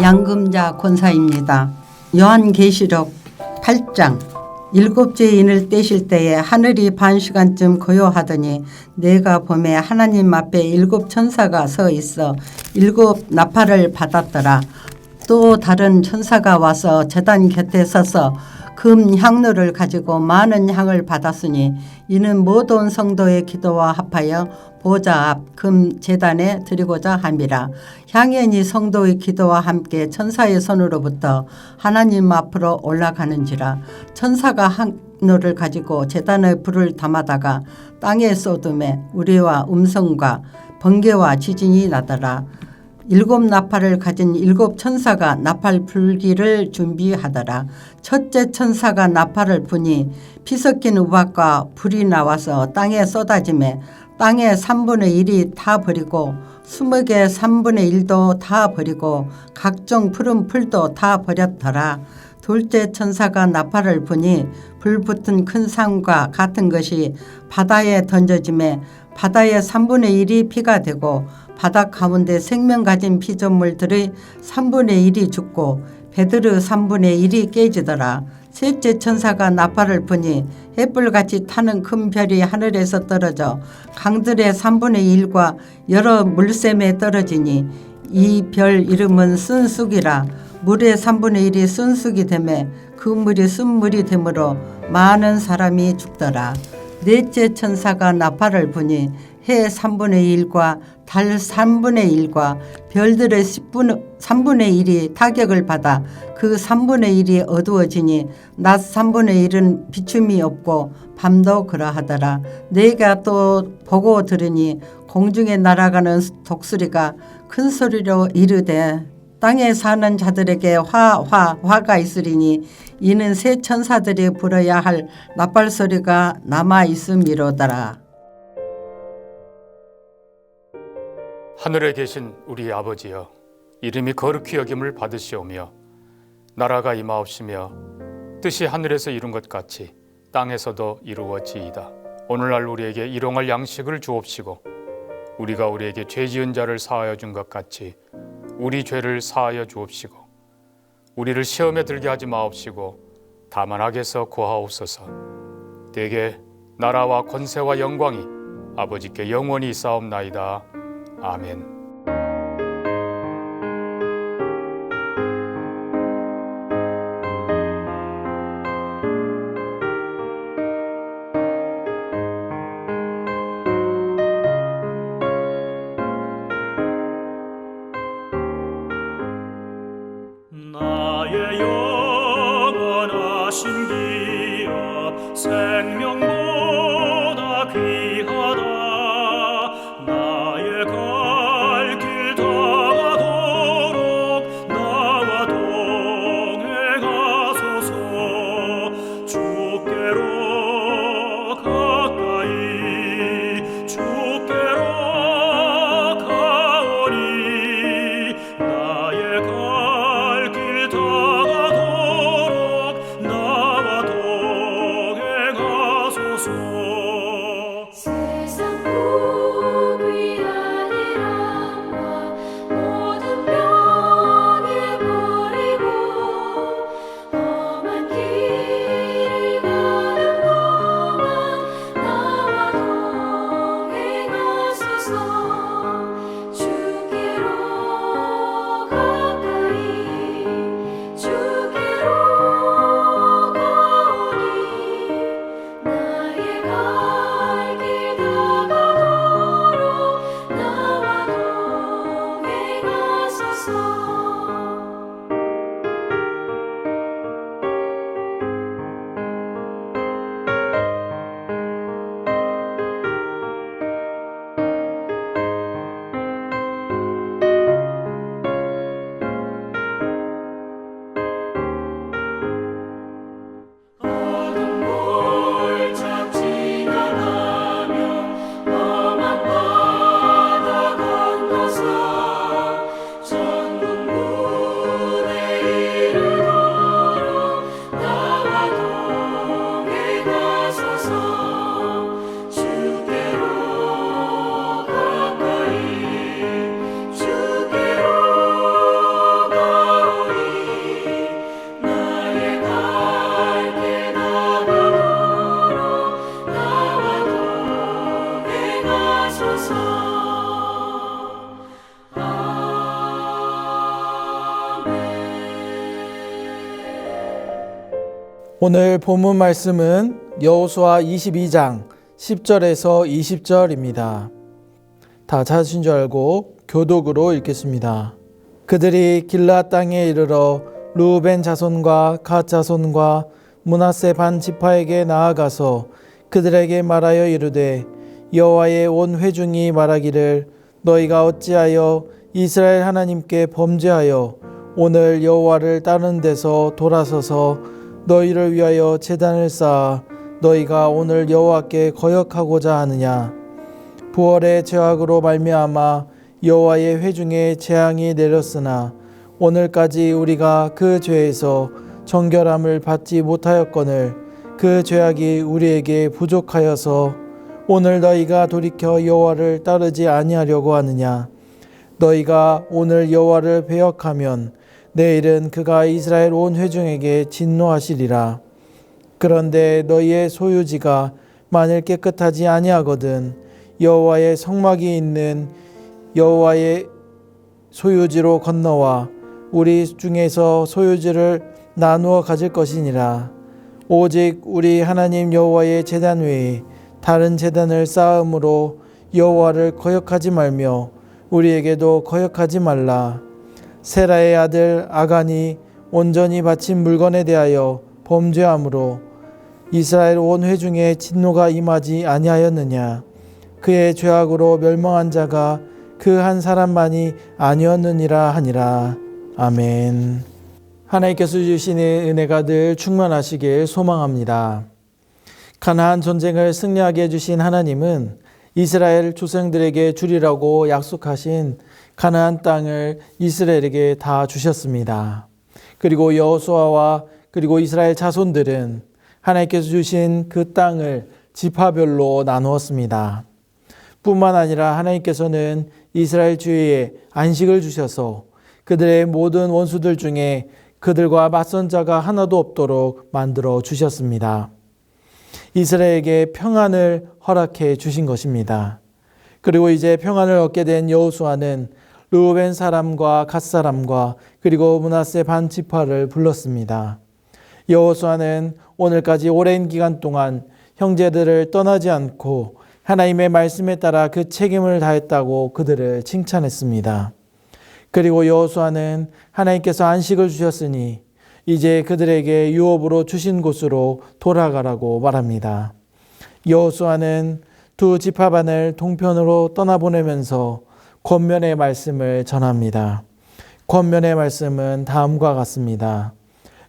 양금자 권사입니다. 요한계시록 8장 일곱째 인을 떼실 때에 하늘이 반시간쯤 고요하더니 내가 보매 하나님 앞에 일곱 천사가 서 있어 일곱 나팔을 받았더라. 또 다른 천사가 와서 제단 곁에 서서 금 향로를 가지고 많은 향을 받았으니 이는 모든 성도의 기도와 합하여 보좌 앞 금 제단에 드리고자 함이라. 향연이 성도의 기도와 함께 천사의 손으로부터 하나님 앞으로 올라가는지라. 천사가 향로를 가지고 제단의 불을 담아다가 땅에 쏟음에 우리와 음성과 번개와 지진이 나더라. 일곱 나팔을 가진 일곱 천사가 나팔 불기를 준비하더라. 첫째 천사가 나팔을 부니 피 섞인 우박과 불이 나와서 땅에 쏟아지매 땅의 3분의 1이 다 버리고 수목의 3분의 1도 다 버리고 각종 푸른 풀도 다 버렸더라. 둘째 천사가 나팔을 부니 불 붙은 큰 상과 같은 것이 바다에 던져지매 바다의 3분의 1이 피가 되고 바다 가운데 생명 가진 피조물들의 3분의 1이 죽고 배들의 3분의 1이 깨지더라. 셋째 천사가 나팔을 부니 햇불같이 타는 큰 별이 하늘에서 떨어져 강들의 3분의 1과 여러 물샘에 떨어지니 이 별 이름은 순쑥이라. 물의 3분의 1이 순쑥이 되매 그 물이 순물이 되므로 많은 사람이 죽더라. 넷째 천사가 나팔을 부니 해 3분의 1과 달 3분의 1과 별들의 3분의 1이 타격을 받아 그 3분의 1이 어두워지니 낮 3분의 1은 비춤이 없고 밤도 그러하더라. 내가 또 보고 들으니 공중에 날아가는 독수리가 큰 소리로 이르되 땅에 사는 자들에게 화가 있으리니 이는 새 천사들이 불어야 할 나팔 소리가 남아 있음이로더라. 하늘에 계신 우리 아버지여, 이름이 거룩히 여김을 받으시오며 나라가 임하옵시며 뜻이 하늘에서 이룬 것 같이 땅에서도 이루어지이다. 오늘날 우리에게 일용할 양식을 주옵시고 우리가 우리에게 죄 지은 자를 사하여 준 것 같이 우리 죄를 사하여 주옵시고 우리를 시험에 들게 하지 마옵시고 다만 악에서 구하옵소서. 대개 나라와 권세와 영광이 아버지께 영원히 있사옵나이다. 아멘. 나의 영원하신 기업 생명보다 귀하다. 나의 갈 길 다가도록 나와 동행하소서. 주께로 가까이 주께로 가오니 나의 갈 길 다가도록 나와 동행하소서. 세상 복이 아니라 모든 병에 버리고 험한 길을 가는 동안 나와 동행하소서. 주께로 가까이 주께로 가오니 나의 갈 길 다가도록 나와 동행하소서. 어둠 골짝 지나가며 험한 바다 건너서 전문 오늘 본문 말씀은 여호수아 22장 10절에서 20절입니다. 다 찾으신 줄 알고 교독으로 읽겠습니다. 그들이 길르앗 땅에 이르러 르우벤 자손과 갓 자손과 므낫세 반 지파에게 나아가서 그들에게 말하여 이르되 여호와의 온 회중이 말하기를 너희가 어찌하여 이스라엘 하나님께 범죄하여 오늘 여호와를 따르는 데서 돌아서서 너희를 위하여 제단을 쌓아 너희가 오늘 여호와께 거역하고자 하느냐. 부월의 죄악으로 말미암아 여호와의 회중에 재앙이 내렸으나 오늘까지 우리가 그 죄에서 정결함을 받지 못하였거늘 그 죄악이 우리에게 부족하여서 오늘 너희가 돌이켜 여호와를 따르지 아니하려고 하느냐. 너희가 오늘 여호와를 배역하면 내일은 그가 이스라엘 온 회중에게 진노하시리라. 그런데 너희의 소유지가 만일 깨끗하지 아니하거든 여호와의 성막이 있는 여호와의 소유지로 건너와 우리 중에서 소유지를 나누어 가질 것이니라. 오직 우리 하나님 여호와의 제단 외에 다른 제단을 쌓음으로 여호와를 거역하지 말며 우리에게도 거역하지 말라. 세라의 아들 아간이 온전히 바친 물건에 대하여 범죄함으로 이스라엘 온 회중에 진노가 임하지 아니하였느냐. 그의 죄악으로 멸망한 자가 그 한 사람만이 아니었느니라 하니라. 아멘. 하나님께서 주시는 은혜가 늘 충만하시길 소망합니다. 가나안 전쟁을 승리하게 해주신 하나님은 이스라엘 조상들에게 주리라고 약속하신 가나안 땅을 이스라엘에게 다 주셨습니다. 그리고 여호수아와 그리고 이스라엘 자손들은 하나님께서 주신 그 땅을 지파별로 나누었습니다. 뿐만 아니라 하나님께서는 이스라엘 주위에 안식을 주셔서 그들의 모든 원수들 중에 그들과 맞선 자가 하나도 없도록 만들어 주셨습니다. 이스라엘에게 평안을 허락해 주신 것입니다. 그리고 이제 평안을 얻게 된 여호수아는 르우벤 사람과 갓 사람과 그리고 므낫세 반 지파를 불렀습니다. 여호수아는 오늘까지 오랜 기간 동안 형제들을 떠나지 않고 하나님의 말씀에 따라 그 책임을 다했다고 그들을 칭찬했습니다. 그리고 여호수아는 하나님께서 안식을 주셨으니 이제 그들에게 유업으로 주신 곳으로 돌아가라고 말합니다. 여호수아는 두 지파반을 동편으로 떠나보내면서 권면의 말씀을 전합니다. 권면의 말씀은 다음과 같습니다.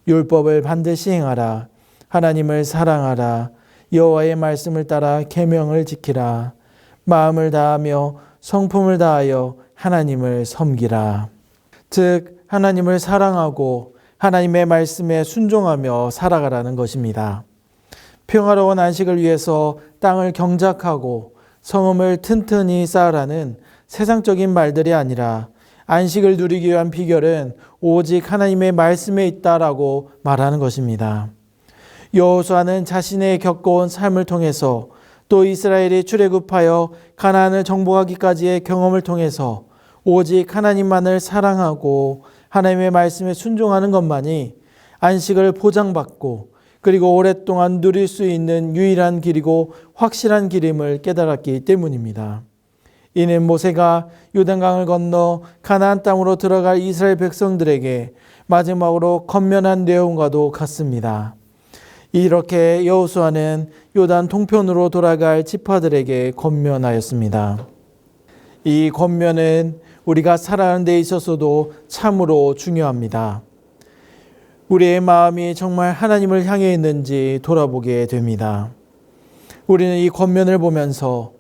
율법을 반드시 행하라. 하나님을 사랑하라. 여호와의 말씀을 따라 계명을 지키라. 마음을 다하며 성품을 다하여 하나님을 섬기라. 즉 하나님을 사랑하고 하나님의 말씀에 순종하며 살아가라는 것입니다. 평화로운 안식을 위해서 땅을 경작하고 성읍을 튼튼히 쌓으라는 세상적인 말들이 아니라 안식을 누리기 위한 비결은 오직 하나님의 말씀에 있다라고 말하는 것입니다. 여호수아는 자신의 겪어온 삶을 통해서 또 이스라엘이 출애굽하여 가나안을 정복하기까지의 경험을 통해서 오직 하나님만을 사랑하고 하나님의 말씀에 순종하는 것만이 안식을 보장받고 그리고 오랫동안 누릴 수 있는 유일한 길이고 확실한 길임을 깨달았기 때문입니다. 이는 모세가 요단강을 건너 가나안 땅으로 들어갈 이스라엘 백성들에게 마지막으로 권면한 내용과도 같습니다. 이렇게 여호수아는 요단 동편으로 돌아갈 지파들에게 권면하였습니다. 이 권면은 우리가 살아가는 데 있어서도 참으로 중요합니다. 우리의 마음이 정말 하나님을 향해 있는지 돌아보게 됩니다. 우리는 이 권면을 보면서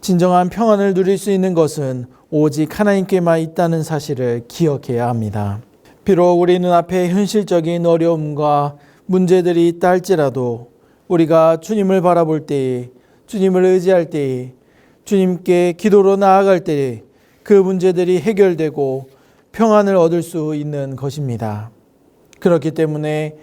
진정한 평안을 누릴 수 있는 것은 오직 하나님께만 있다는 사실을 기억해야 합니다. 비록 우리 눈앞에 현실적인 어려움과 문제들이 있다 할지라도 우리가 주님을 바라볼 때에, 주님을 의지할 때에, 주님께 기도로 나아갈 때에 그 문제들이 해결되고 평안을 얻을 수 있는 것입니다. 그렇기 때문에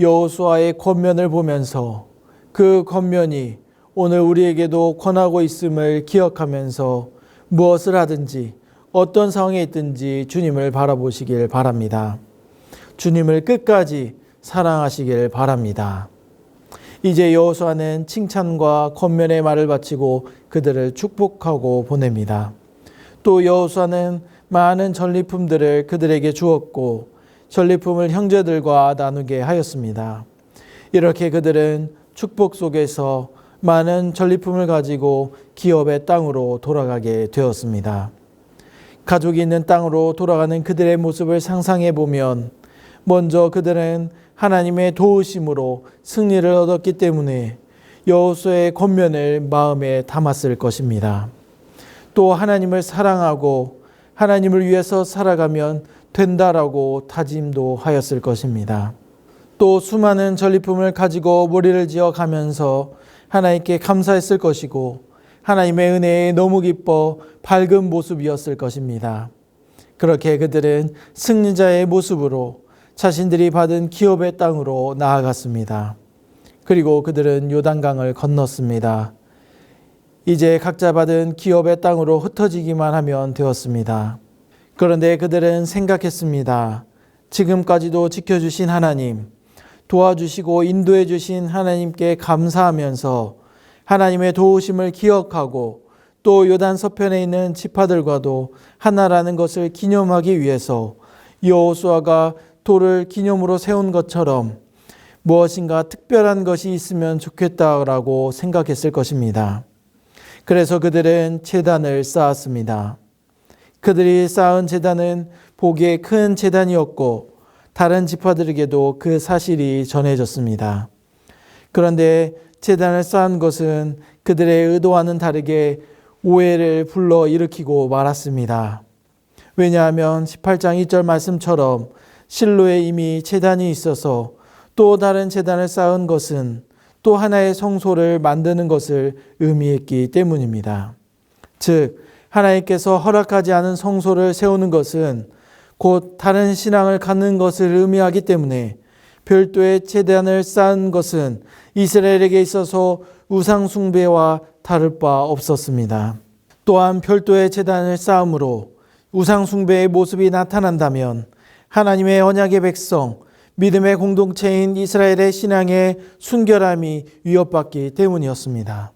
여호수아의 권면을 보면서 그 권면이 오늘 우리에게도 권하고 있음을 기억하면서 무엇을 하든지 어떤 상황에 있든지 주님을 바라보시길 바랍니다. 주님을 끝까지 사랑하시길 바랍니다. 이제 여호수아는 칭찬과 권면의 말을 바치고 그들을 축복하고 보냅니다. 또 여호수아는 많은 전리품들을 그들에게 주었고 전리품을 형제들과 나누게 하였습니다. 이렇게 그들은 축복 속에서 많은 전리품을 가지고 기업의 땅으로 돌아가게 되었습니다. 가족이 있는 땅으로 돌아가는 그들의 모습을 상상해 보면 먼저 그들은 하나님의 도우심으로 승리를 얻었기 때문에 여호수아의 권면을 마음에 담았을 것입니다. 또 하나님을 사랑하고 하나님을 위해서 살아가면 된다라고 다짐도 하였을 것입니다. 또 수많은 전리품을 가지고 머리를 지어 가면서 하나님께 감사했을 것이고 하나님의 은혜에 너무 기뻐 밝은 모습이었을 것입니다. 그렇게 그들은 승리자의 모습으로 자신들이 받은 기업의 땅으로 나아갔습니다. 그리고 그들은 요단강을 건넜습니다. 이제 각자 받은 기업의 땅으로 흩어지기만 하면 되었습니다. 그런데 그들은 생각했습니다. 지금까지도 지켜주신 하나님, 도와주시고 인도해 주신 하나님께 감사하면서 하나님의 도우심을 기억하고 또 요단 서편에 있는 지파들과도 하나라는 것을 기념하기 위해서 여호수아가 돌을 기념으로 세운 것처럼 무엇인가 특별한 것이 있으면 좋겠다라고 생각했을 것입니다. 그래서 그들은 제단을 쌓았습니다. 그들이 쌓은 제단은 보기에 큰 제단이었고 다른 지파들에게도 그 사실이 전해졌습니다. 그런데 제단을 쌓은 것은 그들의 의도와는 다르게 오해를 불러일으키고 말았습니다. 왜냐하면 18장 2절 말씀처럼 실로에 이미 제단이 있어서 또 다른 제단을 쌓은 것은 또 하나의 성소를 만드는 것을 의미했기 때문입니다. 즉 하나님께서 허락하지 않은 성소를 세우는 것은 곧 다른 신앙을 갖는 것을 의미하기 때문에 별도의 제단을 쌓은 것은 이스라엘에게 있어서 우상 숭배와 다를 바 없었습니다. 또한 별도의 제단을 쌓음으로 우상 숭배의 모습이 나타난다면 하나님의 언약의 백성, 믿음의 공동체인 이스라엘의 신앙의 순결함이 위협받기 때문이었습니다.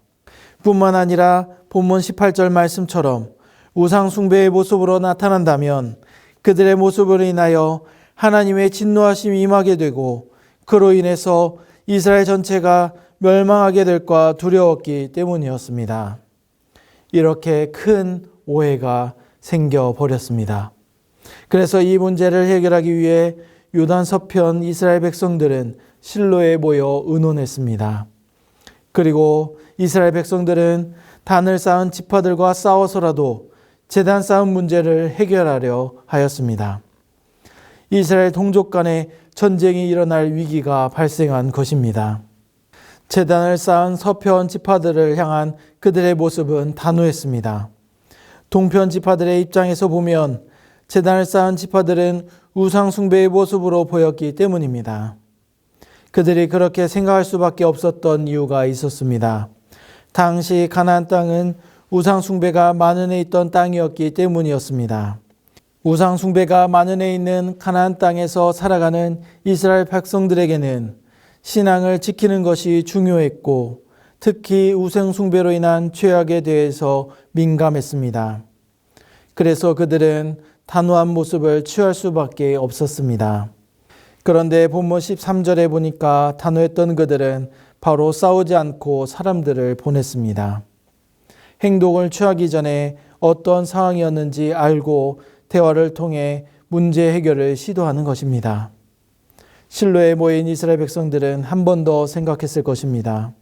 뿐만 아니라 본문 18절 말씀처럼 우상 숭배의 모습으로 나타난다면 그들의 모습으로 인하여 하나님의 진노하심이 임하게 되고 그로 인해서 이스라엘 전체가 멸망하게 될까 두려웠기 때문이었습니다. 이렇게 큰 오해가 생겨버렸습니다. 그래서 이 문제를 해결하기 위해 요단 서편 이스라엘 백성들은 실로에 모여 의논했습니다. 그리고 이스라엘 백성들은 단을 쌓은 지파들과 싸워서라도 제단 쌓은 문제를 해결하려 하였습니다. 이스라엘 동족 간에 전쟁이 일어날 위기가 발생한 것입니다. 제단을 쌓은 서편 지파들을 향한 그들의 모습은 단호했습니다. 동편 지파들의 입장에서 보면 제단을 쌓은 지파들은 우상 숭배의 모습으로 보였기 때문입니다. 그들이 그렇게 생각할 수밖에 없었던 이유가 있었습니다. 당시 가나안 땅은 우상 숭배가 만연해 있던 땅이었기 때문이었습니다. 우상 숭배가 만연해 있는 가나안 땅에서 살아가는 이스라엘 백성들에게는 신앙을 지키는 것이 중요했고 특히 우상 숭배로 인한 죄악에 대해서 민감했습니다. 그래서 그들은 단호한 모습을 취할 수밖에 없었습니다. 그런데 본문 13절에 보니까 단호했던 그들은 바로 싸우지 않고 사람들을 보냈습니다. 행동을 취하기 전에 어떤 상황이었는지 알고 대화를 통해 문제 해결을 시도하는 것입니다. 실로에 모인 이스라엘 백성들은 한 번 더 생각했을 것입니다.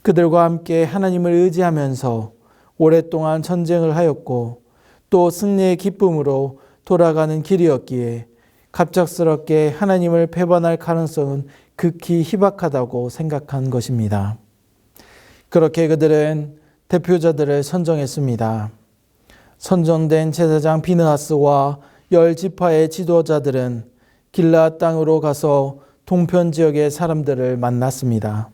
그들과 함께 하나님을 의지하면서 오랫동안 전쟁을 하였고 또 승리의 기쁨으로 돌아가는 길이었기에 갑작스럽게 하나님을 배반할 가능성은 극히 희박하다고 생각한 것입니다. 그렇게 그들은 대표자들을 선정했습니다. 선정된 제사장 비느하스와 10지파의 지도자들은 길르앗 땅으로 가서 동편 지역의 사람들을 만났습니다.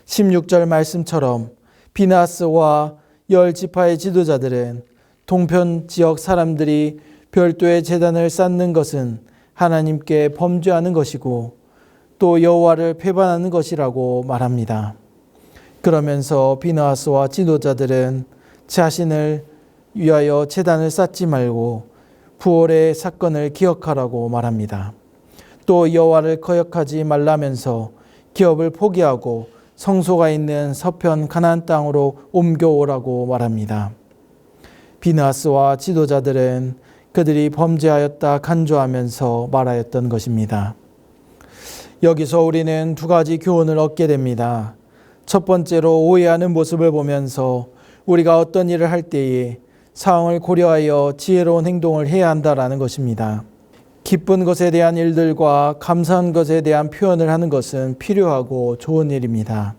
16절 말씀처럼 비느하스와 10지파의 지도자들은 동편 지역 사람들이 별도의 제단을 쌓는 것은 하나님께 범죄하는 것이고 또 여호와를 배반하는 것이라고 말합니다. 그러면서 비느하스와 지도자들은 자신을 위하여 제단을 쌓지 말고 부활의 사건을 기억하라고 말합니다. 또 여호와를 거역하지 말라면서 기업을 포기하고 성소가 있는 서편 가나안 땅으로 옮겨오라고 말합니다. 비느하스와 지도자들은 그들이 범죄하였다 간주하면서 말하였던 것입니다. 여기서 우리는 두 가지 교훈을 얻게 됩니다. 첫 번째로 오해하는 모습을 보면서 우리가 어떤 일을 할 때에 상황을 고려하여 지혜로운 행동을 해야 한다라는 것입니다. 기쁜 것에 대한 일들과 감사한 것에 대한 표현을 하는 것은 필요하고 좋은 일입니다.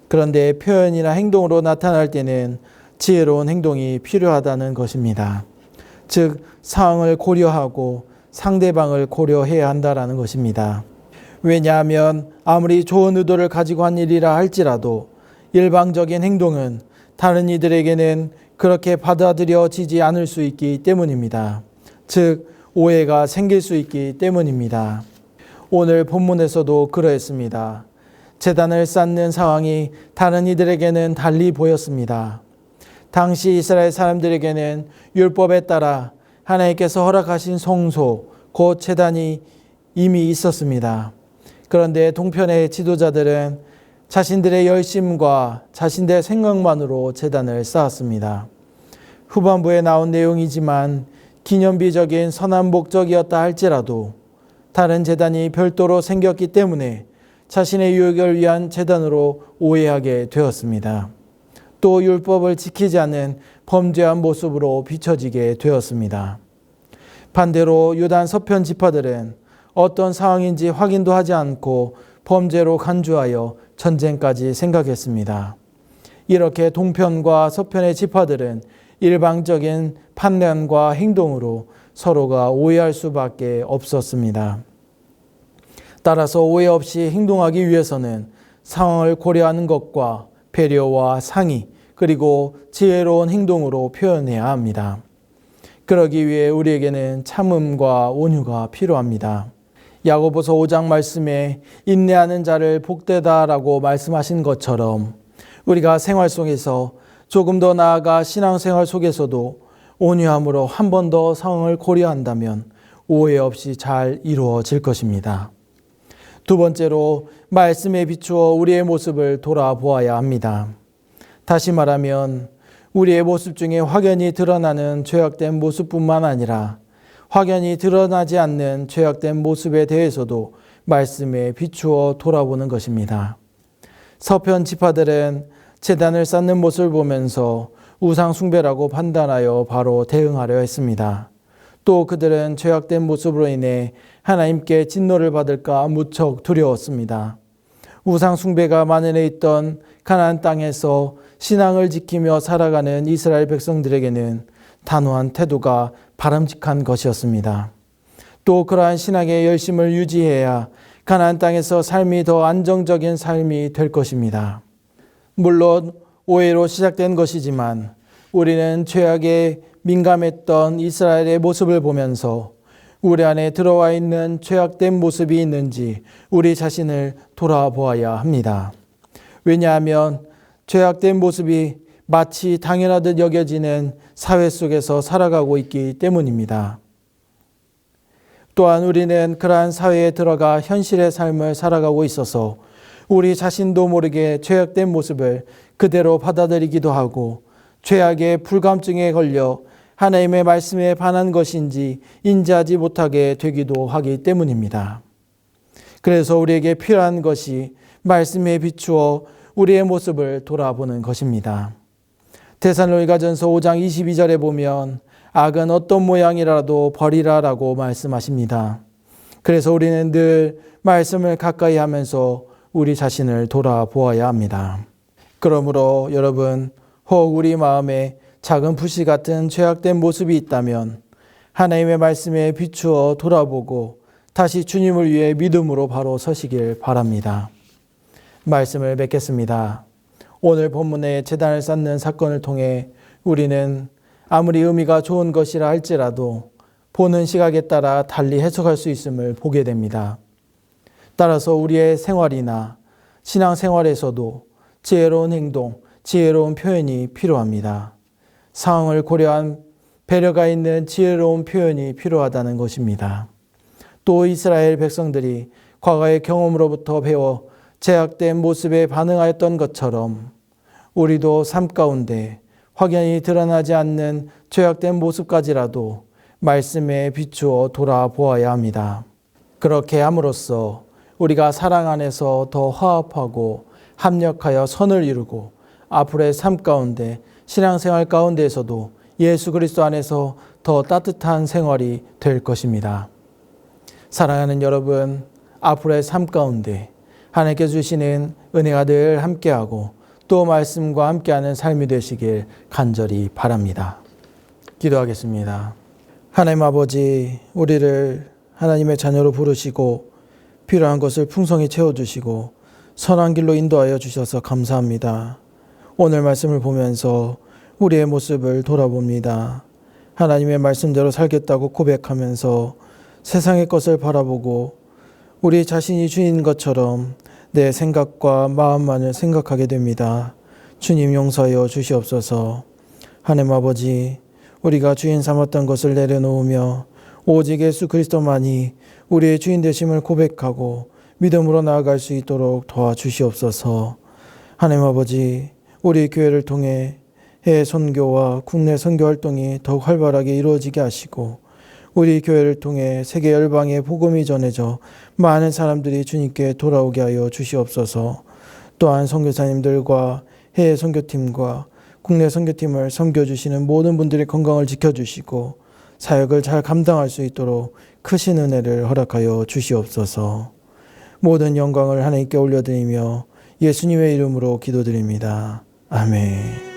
그런데 표현이나 행동으로 나타날 때는 지혜로운 행동이 필요하다는 것입니다. 즉, 상황을 고려하고 상대방을 고려해야 한다라는 것입니다. 왜냐하면 아무리 좋은 의도를 가지고 한 일이라 할지라도 일방적인 행동은 다른 이들에게는 그렇게 받아들여지지 않을 수 있기 때문입니다. 즉, 오해가 생길 수 있기 때문입니다. 오늘 본문에서도 그러했습니다. 제단을 쌓는 상황이 다른 이들에게는 달리 보였습니다. 당시 이스라엘 사람들에게는 율법에 따라 하나님께서 허락하신 성소, 곧 제단이 이미 있었습니다. 그런데 동편의 지도자들은 자신들의 열심과 자신들의 생각만으로 제단을 쌓았습니다. 후반부에 나온 내용이지만 기념비적인 선한 목적이었다 할지라도 다른 제단이 별도로 생겼기 때문에 자신의 유익을 위한 제단으로 오해하게 되었습니다. 또 율법을 지키지 않는 범죄한 모습으로 비춰지게 되었습니다. 반대로 유단 서편 지파들은 어떤 상황인지 확인도 하지 않고 범죄로 간주하여 전쟁까지 생각했습니다. 이렇게 동편과 서편의 지파들은 일방적인 판단과 행동으로 서로가 오해할 수밖에 없었습니다. 따라서 오해 없이 행동하기 위해서는 상황을 고려하는 것과 배려와 상의, 그리고 지혜로운 행동으로 표현해야 합니다. 그러기 위해 우리에게는 참음과 온유가 필요합니다. 야고보서 5장 말씀에 인내하는 자를 복되다라고 말씀하신 것처럼 우리가 생활 속에서 조금 더 나아가 신앙생활 속에서도 온유함으로 한 번 더 상황을 고려한다면 오해 없이 잘 이루어질 것입니다. 두 번째로 말씀에 비추어 우리의 모습을 돌아보아야 합니다. 다시 말하면 우리의 모습 중에 확연히 드러나는 죄악된 모습뿐만 아니라 확연히 드러나지 않는 죄악된 모습에 대해서도 말씀에 비추어 돌아보는 것입니다. 서편 지파들은 제단을 쌓는 모습을 보면서 우상 숭배라고 판단하여 바로 대응하려 했습니다. 또 그들은 죄악된 모습으로 인해 하나님께 진노를 받을까 무척 두려웠습니다. 우상 숭배가 만연해 있던 가나안 땅에서 신앙을 지키며 살아가는 이스라엘 백성들에게는 단호한 태도가 바람직한 것이었습니다. 또 그러한 신앙의 열심을 유지해야 가나안 땅에서 삶이 더 안정적인 삶이 될 것입니다. 물론 오해로 시작된 것이지만 우리는 죄악에 민감했던 이스라엘의 모습을 보면서 우리 안에 들어와 있는 죄악된 모습이 있는지 우리 자신을 돌아보아야 합니다. 왜냐하면 죄악된 모습이 마치 당연하듯 여겨지는 사회 속에서 살아가고 있기 때문입니다. 또한 우리는 그러한 사회에 들어가 현실의 삶을 살아가고 있어서 우리 자신도 모르게 죄악된 모습을 그대로 받아들이기도 하고 죄악의 불감증에 걸려 하나님의 말씀에 반한 것인지 인지하지 못하게 되기도 하기 때문입니다. 그래서 우리에게 필요한 것이 말씀에 비추어 우리의 모습을 돌아보는 것입니다. 데살로니가전서 5장 22절에 보면 악은 어떤 모양이라도 버리라라고 말씀하십니다. 그래서 우리는 늘 말씀을 가까이 하면서 우리 자신을 돌아보아야 합니다. 그러므로 여러분, 혹 우리 마음에 작은 붓이 같은 죄악된 모습이 있다면 하나님의 말씀에 비추어 돌아보고 다시 주님을 위해 믿음으로 바로 서시길 바랍니다. 말씀을 맺겠습니다. 오늘 본문의 제단을 쌓는 사건을 통해 우리는 아무리 의미가 좋은 것이라 할지라도 보는 시각에 따라 달리 해석할 수 있음을 보게 됩니다. 따라서 우리의 생활이나 신앙생활에서도 지혜로운 행동, 지혜로운 표현이 필요합니다. 상황을 고려한 배려가 있는 지혜로운 표현이 필요하다는 것입니다. 또 이스라엘 백성들이 과거의 경험으로부터 배워 제약된 모습에 반응하였던 것처럼 우리도 삶 가운데 확연히 드러나지 않는 죄악된 모습까지라도 말씀에 비추어 돌아보아야 합니다. 그렇게 함으로써 우리가 사랑 안에서 더 화합하고 합력하여 선을 이루고 앞으로의 삶 가운데 신앙생활 가운데에서도 예수 그리스도 안에서 더 따뜻한 생활이 될 것입니다. 사랑하는 여러분, 앞으로의 삶 가운데 하나님께 주시는 은혜가 늘 함께하고 또 말씀과 함께하는 삶이 되시길 간절히 바랍니다. 기도하겠습니다. 하나님 아버지, 우리를 하나님의 자녀로 부르시고 필요한 것을 풍성히 채워주시고 선한 길로 인도하여 주셔서 감사합니다. 오늘 말씀을 보면서 우리의 모습을 돌아봅니다. 하나님의 말씀대로 살겠다고 고백하면서 세상의 것을 바라보고 우리 자신이 주인 것처럼 내 생각과 마음만을 생각하게 됩니다. 주님 용서하여 주시옵소서. 하나님 아버지, 우리가 주인 삼았던 것을 내려놓으며 오직 예수 그리스도만이 우리의 주인 되심을 고백하고 믿음으로 나아갈 수 있도록 도와주시옵소서. 하나님 아버지, 우리 교회를 통해 해외 선교와 국내 선교 활동이 더욱 활발하게 이루어지게 하시고 우리 교회를 통해 세계 열방에 복음이 전해져 많은 사람들이 주님께 돌아오게 하여 주시옵소서. 또한 선교사님들과 해외 선교팀과 국내 선교팀을 섬겨주시는 모든 분들의 건강을 지켜주시고 사역을 잘 감당할 수 있도록 크신 은혜를 허락하여 주시옵소서. 모든 영광을 하나님께 올려드리며 예수님의 이름으로 기도드립니다. 아멘.